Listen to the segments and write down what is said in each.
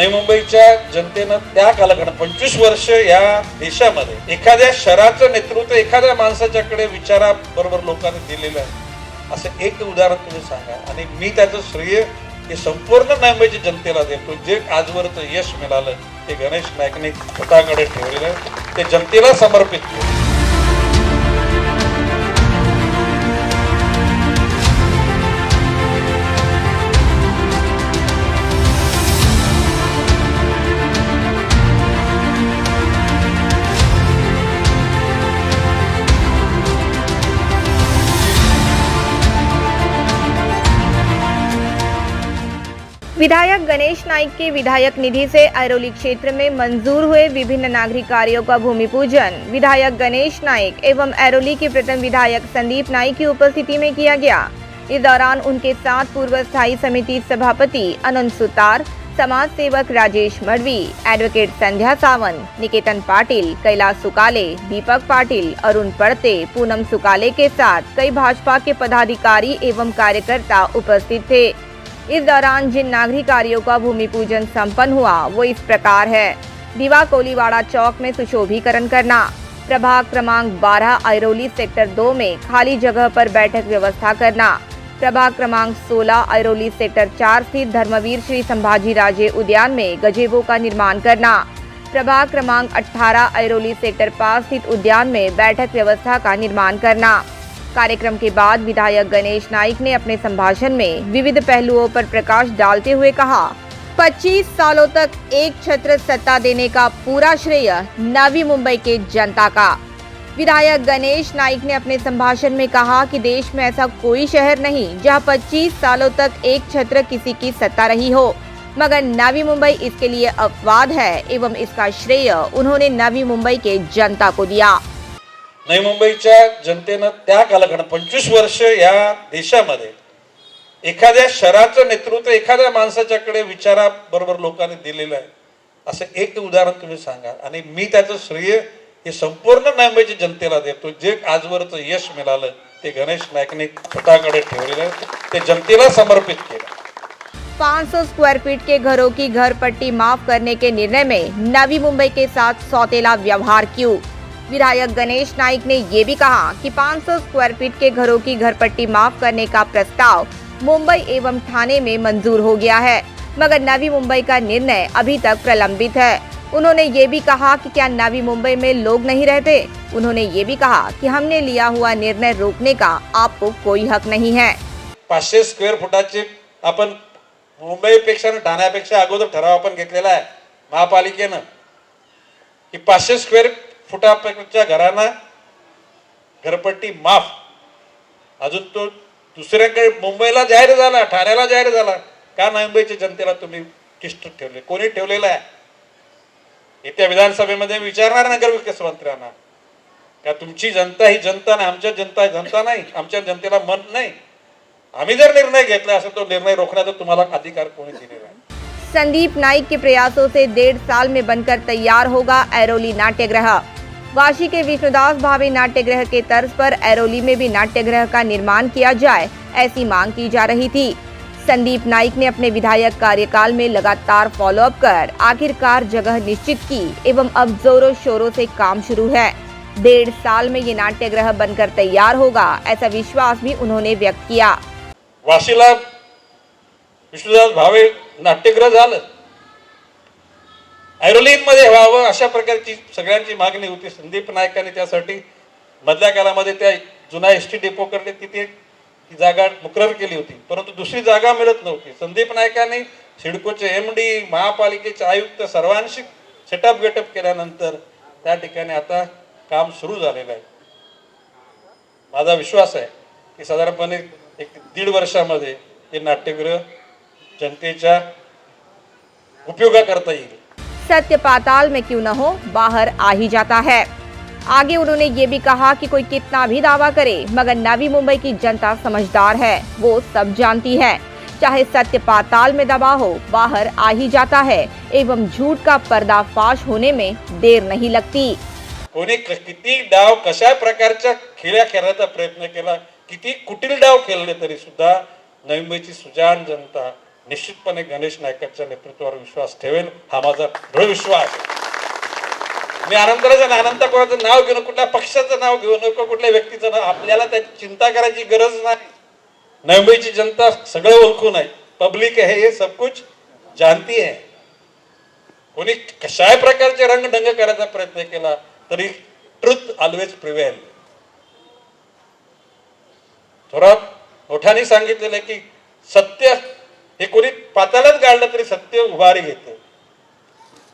नवी मुंबईच्या जनतेनं त्या कालखंडात 25 वर्ष या देशामध्ये एखाद्या शहराचं नेतृत्व एखाद्या माणसाच्याकडे विचाराबरोबर लोकांनी दिलेलं आहे असं एक उदाहरण तुम्ही सांगा आणि मी त्याचं श्रेय हे संपूर्ण नवी मुंबईच्या जनतेला देतो. जे आजवरचं यश मिळालं ते गणेश नाईकने स्वतःकडे ठेवलेलं आहे, ते जनतेला समर्पित केलं. विधायक गणेश नाइक के विधायक निधि से ऐरोली क्षेत्र में मंजूर हुए विभिन्न नागरिक कार्यों का भूमि पूजन विधायक गणेश नाइक एवं ऐरोली के प्रथम विधायक संदीप नाइक की उपस्थिति में किया गया। इस दौरान उनके साथ पूर्व स्थायी समिति सभापति अनंत सुतार, समाज सेवक राजेश मडवी, एडवोकेट संध्या सावंत, निकेतन पाटिल, कैलाश सुकाले, दीपक पाटिल, अरुण पड़ते, पूनम सुकाले के साथ कई भाजपा के पदाधिकारी एवं कार्यकर्ता उपस्थित थे। इस दौरान जिन नागरिक कार्यों का भूमि पूजन संपन्न हुआ वो इस प्रकार है। दीवा कोलीवाड़ा चौक में सुशोभीकरण करना, प्रभाग क्रमांक 12 ऐरोली सेक्टर 2 में खाली जगह पर बैठक व्यवस्था करना, प्रभाग क्रमांक 16 ऐरोली सेक्टर 4 स्थित धर्मवीर श्री संभाजी राजे उद्यान में गजेबो का निर्माण करना, प्रभाग क्रमांक 18 ऐरोली सेक्टर 5 स्थित उद्यान में बैठक व्यवस्था का निर्माण करना। कार्यक्रम के बाद विधायक गणेश नाइक ने अपने संभाषण में विविध पहलुओं पर प्रकाश डालते हुए कहा, 25 सालों तक एक छत्र सत्ता देने का पूरा श्रेय नवी मुंबई के जनता का। विधायक गणेश नाइक ने अपने संभाषण में कहा कि देश में ऐसा कोई शहर नहीं जहां 25 सालों तक एक छत्र किसी की सत्ता रही हो, मगर नवी मुंबई इसके लिए अपवाद है एवं इसका श्रेय उन्होंने नवी मुंबई के जनता को दिया। नवी मुंबईच्या जनतेनं त्या कालखंडात 25 वर्ष या देशामध्ये एखाद्या शहराचं नेतृत्व एखाद्या माणसाच्याकडे विचाराबरोबर लोकांनी दिलेलं आहे असं एक उदाहरण तुम्ही सांगा आणि मी त्याचं श्रेय हे संपूर्ण नवी मुंबईच्या जनतेला देतो. जे आजवरचं यश मिळालं ते गणेश नाईकने स्वतःकडे ठेवलेलं आहे, ते जनतेला समर्पित केलं। 500 स्क्वायर फीट के घरों की घर पट्टी माफ करने के निर्णय में नवी मुंबई के साथ सौतेला व्यवहार क्यों? विधायक गणेश नाइक ने ये भी कहा कि 500 स्क्वायर फीट के घरों की घर पट्टी माफ करने का प्रस्ताव मुंबई एवं ठाणे में मंजूर हो गया है, मगर नवी मुंबई का निर्णय अभी तक प्रलंबित है। उन्होंने ये भी कहा कि क्या नवी मुंबई में लोग नहीं रहते? उन्होंने ये भी कहा कि हमने लिया हुआ निर्णय रोकने का आपको कोई हक नहीं है। 500 स्क्वेअर फुटाचे आपण मुंबईपेक्षा आणि ठाण्यापेक्षा अगोदर ठराव आपण घेतलेला आहे महापालिकेनं की 500 स्क्वेअर फुटापेक्षा घरांना घरपट्टी माफ। अजून तो दुसऱ्याकडे मुंबईला जाहीर झाला, ठाण्याला जाहीर झाला, का मुंबईच्या जनतेला तुम्ही किष्ट ठेवले? कोणी ठेवलेला आहे? येत्या विधानसभेमध्ये विचारणार नगर विकास मंत्र्यांना का तुमची जनता ही जनता नाही, आमच्या जनता जनता नाही, आमच्या जनतेला मन नाही, आम्ही जर निर्णय घेतला असेल तो निर्णय रोखण्याचा तुम्हाला अधिकार कोणी दिलेला आहे? संदीप नाइक के प्रयासों से 1.5 साल में बनकर तैयार होगा ऐरोली नाट्यगृह। वाशी के विष्णुदास भावे नाट्यगृह के तर्ज पर ऐरोली में भी नाट्यगृह का निर्माण किया जाए, ऐसी मांग की जा रही थी। संदीप नाइक ने अपने विधायक कार्यकाल में लगातार फॉलोअप कर आखिरकार जगह निश्चित की एवं अब जोरों शोरों से काम शुरू है। 1.5 साल में ये नाट्यगृह बनकर तैयार होगा, ऐसा विश्वास भी उन्होंने व्यक्त किया। वाशीला विष्णुदास भावे नाट्यगृह झालं, ऐरोलीमध्ये व्हावं अशा प्रकारची सगळ्यांची मागणी होती। संदीप नाईकांनी त्यासाठी मधल्या काळामध्ये त्या जुना एसटी डेपो करले तिथे ती जागा मुकरर केली होती, परंतु दुसरी जागा मिळत नव्हती। संदीप नाईकांनी सिडकोचे एमडी, महापालिकेचे आयुक्त सर्वांशी सेटअप गेटअप केल्यानंतर त्या ठिकाणी आता काम सुरू झालेलं आहे। माझा विश्वास आहे की साधारणपणे 1.5 वर्षामध्ये हे नाट्यगृह जनतेच्या उपयोगाकरता येईल। सत्य पाताल में क्यों न हो, बाहर आ ही जाता है। आगे उन्होंने ये भी कहा कि कोई कितना भी दावा करे, मगर नवी मुंबई की जनता समझदार है, वो सब जानती है। चाहे सत्य पाताल में दबा हो, बाहर आ ही जाता है एवं झूठ का पर्दाफाश होने में देर नहीं लगती। कोणी किती डाव कशा प्रकारच्या खेळ्या खेळण्याचा प्रयत्न केला, किती कुटील डाव खेळले तरी सुद्धा नवी मुंबईची सुजाण जनता निश्चितपणे गणेश नाईकांच्या नेतृत्वावर विश्वास ठेवेल, हा माझा दृढ विश्वास आहे. मी आनंदराज अनंत कोणाचं नाव घेऊ नको, कुठल्या पक्षाचं नाव घेऊ नको, कुठल्या व्यक्तीचं नाव, आपल्याला त्याची चिंता करायची गरज नाही. नवी मुंबईची जनता सगळं ओळखून आहे, पब्लिक है ये सब कुछ जानती है. कोणी कशाही प्रकारचे रंगढंग करायचा प्रयत्न केला तरी ट्रुथ ऑलवेज प्रिवेल. थोरात मोठ्याने सांगितलेलं की सत्य हे कोणी पाताळात गाडलं तरी सत्य उभारी घेतं,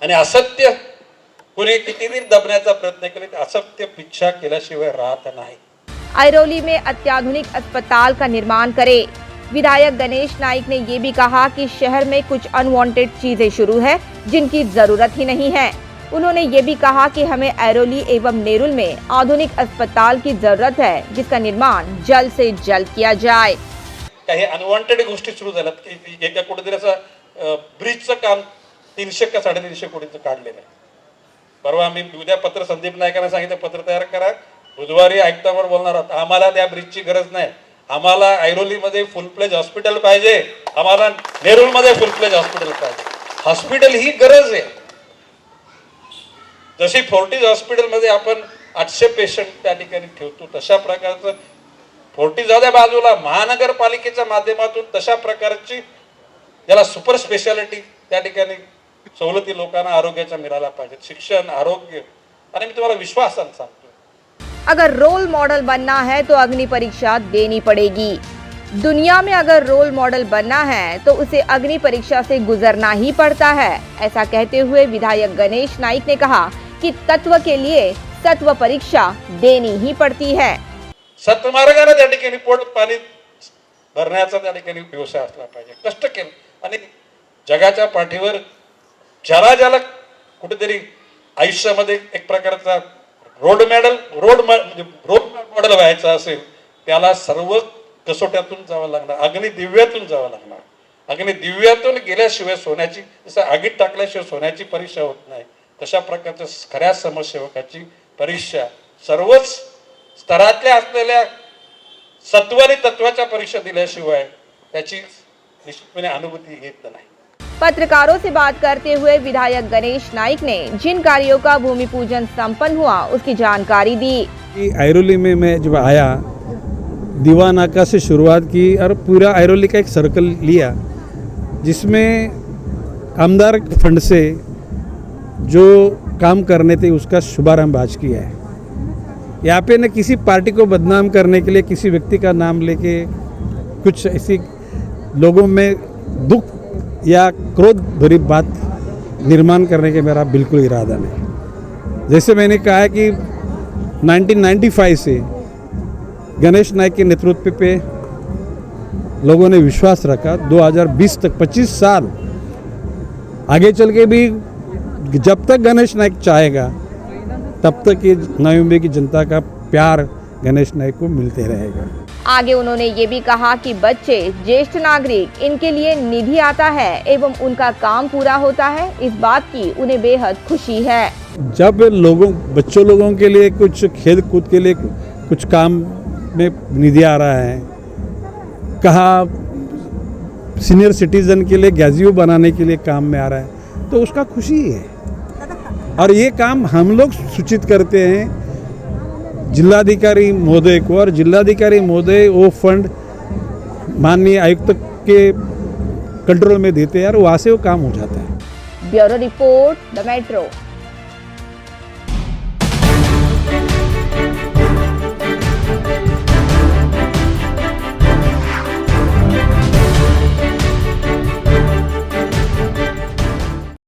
आणि असत्य कोणी कितीही दबण्याचा प्रयत्न केला तर असत्य पिच्छा केल्याशिवाय राहत नाही. आयरोली में अत्याधुनिक अस्पताल का निर्माण करे. विधायक गणेश नाइक ने ये भी कहा कि शहर में कुछ अनवांटेड चीजें शुरू है जिनकी जरूरत ही नहीं है. उन्होंने ये भी कहा कि हमें ऐरोली एवं नेरुल में आधुनिक अस्पताल की जरूरत है, जिसका निर्माण जल्द से जल्द किया जाए. काही अनवॉन्टेड गोष्टी सुरू झाल्यात की एका कुठेतरी असं ब्रिजचं काम 300 का 350 कोटीचं काढलेलं आहे. परवा आम्ही उद्या पत्र संदीप नाईकांना सांगितलं, पत्र तयार करा, बुधवारी आयुक्तावर बोलणार आहोत. आम्हाला त्या ब्रिजची गरज नाही, आम्हाला ऐरोलीमध्ये फुल प्लेज हॉस्पिटल पाहिजे, आम्हाला नेरुलमध्ये फुल प्लेज हॉस्पिटल पाहिजे. हॉस्पिटल ही गरज आहे. जशी फोर्टिज हॉस्पिटलमध्ये आपण 800 पेशंट त्या ठिकाणी ठेवतो, तशा प्रकारचं फोर्टिज जाऊ द्या बाजूला, महानगरपालिकेच्या माध्यमातून तशा प्रकारची ज्याला सुपर स्पेशालिटी त्या ठिकाणी सवलती लोकांना आरोग्याच्या मिळायला पाहिजे, शिक्षण, आरोग्य. आणि मी तुम्हाला विश्वासाने सांगतो, अगर रोल मॉडल बनना है तो अग्नि परीक्षा देनी पड़ेगी. दुनिया में अगर रोल मॉडल बनना है तो उसे अग्नि परीक्षा से गुजरना ही पड़ता है. ऐसा कहते हुए विधायक गणेश नाइक ने कहा कि तत्व के लिए सत्व परीक्षा देनी ही पड़ती है. सत्मार्गाने त्या ठिकाणी पोट पाणी भरण्याचा त्या ठिकाणी व्यवसाय असला पाहिजे. कष्ट केलं आणि जगाच्या पाठीवर ज्याला कुठेतरी आयुष्यामध्ये एक प्रकारचा रोड मॉडेल व्हायचा असेल, त्याला सर्व कसोट्यातून जावं लागणार, अग्निदिव्यातून जावं लागणार. अग्निदिव्यातून गेल्याशिवाय सोन्याची, जसं आगीत टाकल्याशिवाय सोन्याची परीक्षा होत नाही, तशा प्रकारच्या खऱ्या समाजसेवकाची परीक्षा सर्वच स्तरातल्या असलेल्या सत्व आणि तत्वाच्या परीक्षा दिल्याशिवाय त्याची निश्चितपणे अनुभूती येत नाही. पत्रकारों से बात करते हुए विधायक गणेश नाइक ने जिन कार्यों का भूमि पूजन संपन्न हुआ उसकी जानकारी दी. ऐरोली में मैं जब आया, दीवानाका से शुरुआत की और पूरा ऐरोली का एक सर्कल लिया, जिसमें आमदार फंड से जो काम करने थे उसका शुभारंभ आज किया है. यहाँ पे न किसी पार्टी को बदनाम करने के लिए किसी व्यक्ति का नाम लेके कुछ ऐसी लोगों में दुख या क्रोध भरी बात निर्माण करने के मेरा बिल्कुल इरादा नहीं. जैसे मैंने कहा है कि 1995 से गणेश नाइक के नेतृत्व पे लोगों ने विश्वास रखा. 2020 तक 25 साल आगे चल के भी जब तक गणेश नाइक चाहेगा तब तक ये नवी मुंबई की जनता का प्यार गणेश नाइक को मिलते रहेगा. आगे उन्होंने ये भी कहा कि बच्चे, ज्येष्ठ नागरिक, इनके लिए निधि आता है एवं उनका काम पूरा होता है. इस बात की उन्हें बेहद खुशी है. जब बच्चों लोगों के लिए कुछ खेल कूद के लिए कुछ काम में निधि आ रहा है, कहा सीनियर सिटीजन के लिए गैजियो बनाने के लिए काम में आ रहा है, तो उसका खुशी है. और ये काम हम लोग सूचित करते हैं जिलाधिकारी महोदय को, और जिलाधिकारी महोदय वो फंड माननीय आयुक्त के कंट्रोल में देते हैं और वहाँ से वो काम हो जाता है. Bureau report, the metro.